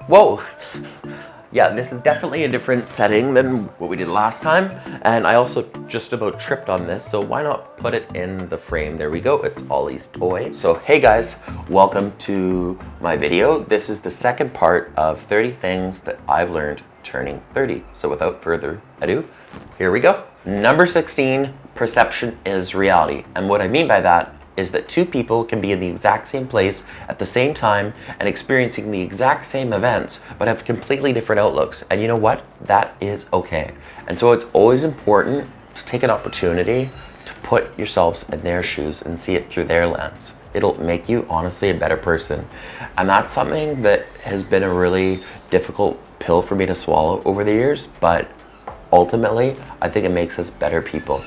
Whoa! Yeah, this is definitely a different setting than what we did last time. And I also just about tripped on this, so why not put it in the frame? There we go, it's Ollie's toy. So hey guys, welcome to my video. This is the second part of 30 things that I've learned turning 30. So without further ado, here we go. Number 16, perception is reality. And what I mean by that is that two people can be in the exact same place at the same time and experiencing the exact same events, but have completely different outlooks. And you know what? That is okay. And so it's always important to take an opportunity to put yourselves in their shoes and see it through their lens. It'll make you honestly a better person. And that's something that has been a really difficult pill for me to swallow over the years, but ultimately, I think it makes us better people.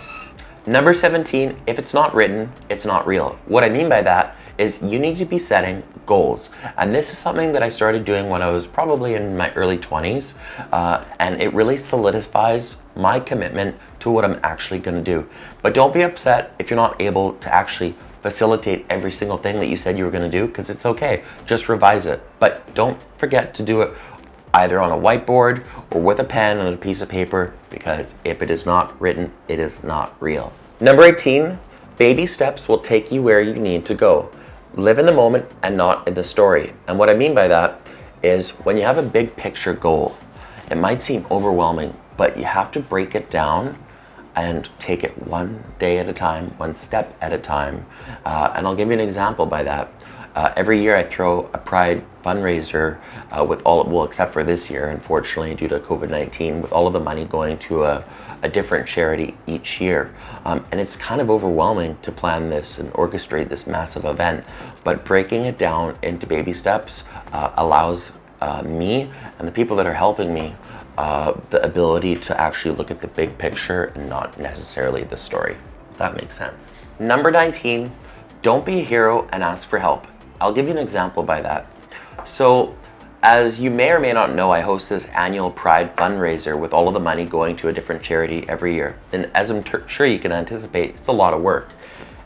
Number 17, if it's not written, it's not real. What I mean by that is you need to be setting goals. And this is something that I started doing when I was probably in my early 20s. And it really solidifies my commitment to what I'm actually gonna do. But don't be upset if you're not able to actually facilitate every single thing that you said you were gonna do, because it's okay, just revise it. But don't forget to do it either on a whiteboard or with a pen and a piece of paper, because if it is not written, it is not real. Number 18, baby steps will take you where you need to go. Live in the moment and not in the story. And what I mean by that is when you have a big picture goal, it might seem overwhelming, but you have to break it down and take it one day at a time, one step at a time. And I'll give you an example by that. Every year I throw a Pride fundraiser except for this year, unfortunately, due to COVID-19, with all of the money going to a different charity each year. And it's kind of overwhelming to plan this and orchestrate this massive event, but breaking it down into baby steps allows me and the people that are helping me the ability to actually look at the big picture and not necessarily the story, if that makes sense. Number 19, don't be a hero and ask for help. I'll give you an example by that. So, as you may or may not know, I host this annual Pride fundraiser with all of the money going to a different charity every year. And as I'm sure you can anticipate, it's a lot of work.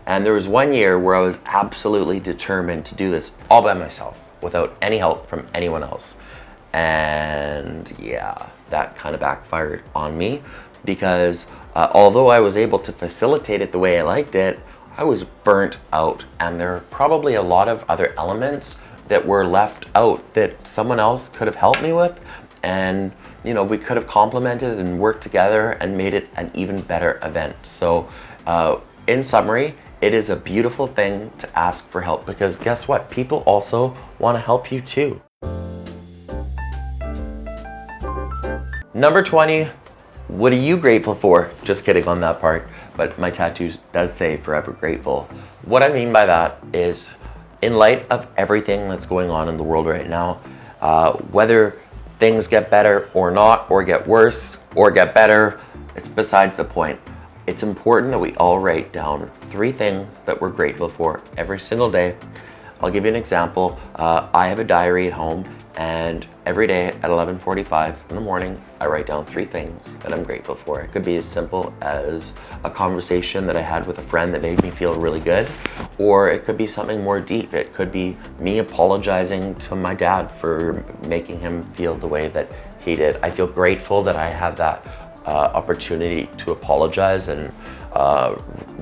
And there was one year where I was absolutely determined to do this all by myself, without any help from anyone else. And yeah, that kind of backfired on me, because although I was able to facilitate it the way I liked it, I was burnt out, and there are probably a lot of other elements that were left out that someone else could have helped me with, and we could have complemented and worked together and made it an even better event. So in summary, it is a beautiful thing to ask for help, because guess what? People also want to help you too. Number 20, what are you grateful for? Just kidding on that part, but my tattoo does say forever grateful. What I mean by that is, in light of everything that's going on in the world right now, whether things get better or not, or get worse or get better, it's besides the point. It's important that we all write down 3 things that we're grateful for every single day. I'll give you an example. I have a diary at home, and every day at 11:45 in the morning, I write down 3 things that I'm grateful for. It could be as simple as a conversation that I had with a friend that made me feel really good, or it could be something more deep. It could be me apologizing to my dad for making him feel the way that he did. I feel grateful that I had that opportunity to apologize and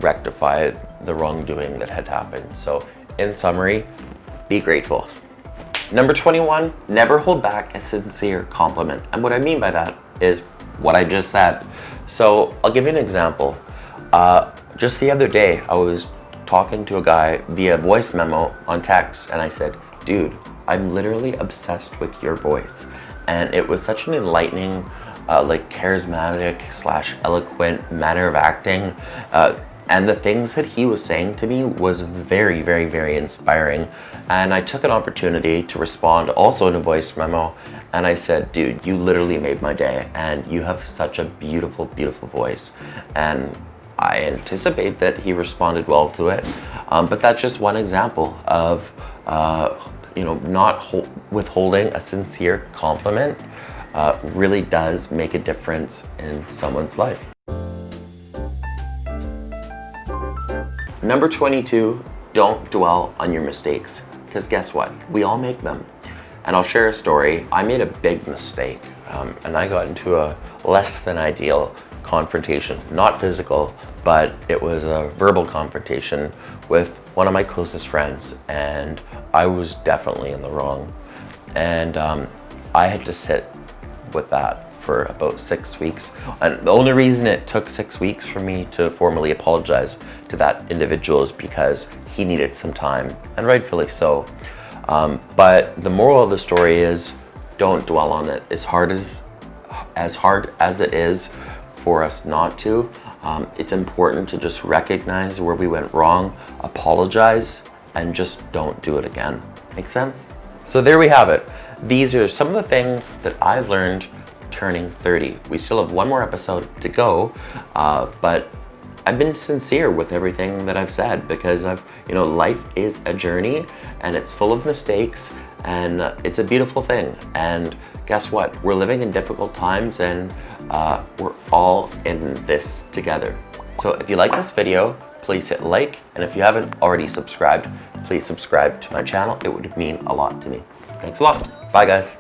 rectify the wrongdoing that had happened. So in summary, be grateful. Number 21, never hold back a sincere compliment. And what I mean by that is what I just said. So I'll give you an example. Just the other day, I was talking to a guy via voice memo on text, and I said, dude, I'm literally obsessed with your voice. And it was such an enlightening, charismatic / eloquent manner of acting. And the things that he was saying to me was very, very, very inspiring. And I took an opportunity to respond also in a voice memo. And I said, dude, you literally made my day. And you have such a beautiful, beautiful voice. And I anticipate that he responded well to it. But that's just one example of, not withholding a sincere compliment really does make a difference in someone's life. Number 22, don't dwell on your mistakes, because guess what? We all make them. and I'll share a story. I made a big mistake, and I got into a less than ideal confrontation, not physical, but it was a verbal confrontation with one of my closest friends, and I was definitely in the wrong. And I had to sit with that for about 6 weeks. And the only reason it took 6 weeks for me to formally apologize to that individual is because he needed some time, and rightfully so. But the moral of the story is, don't dwell on it. As hard as it is for us not to, it's important to just recognize where we went wrong, apologize, and just don't do it again. Make sense? So there we have it. These are some of the things that I've learned turning 30. We still have one more episode to go, but I've been sincere with everything that I've said, because life is a journey and it's full of mistakes, and it's a beautiful thing. And guess what? We're living in difficult times, and we're all in this together. So if you like this video, please hit like, and if you haven't already subscribed, please subscribe to my channel. It would mean a lot to me. Thanks a lot. Bye guys.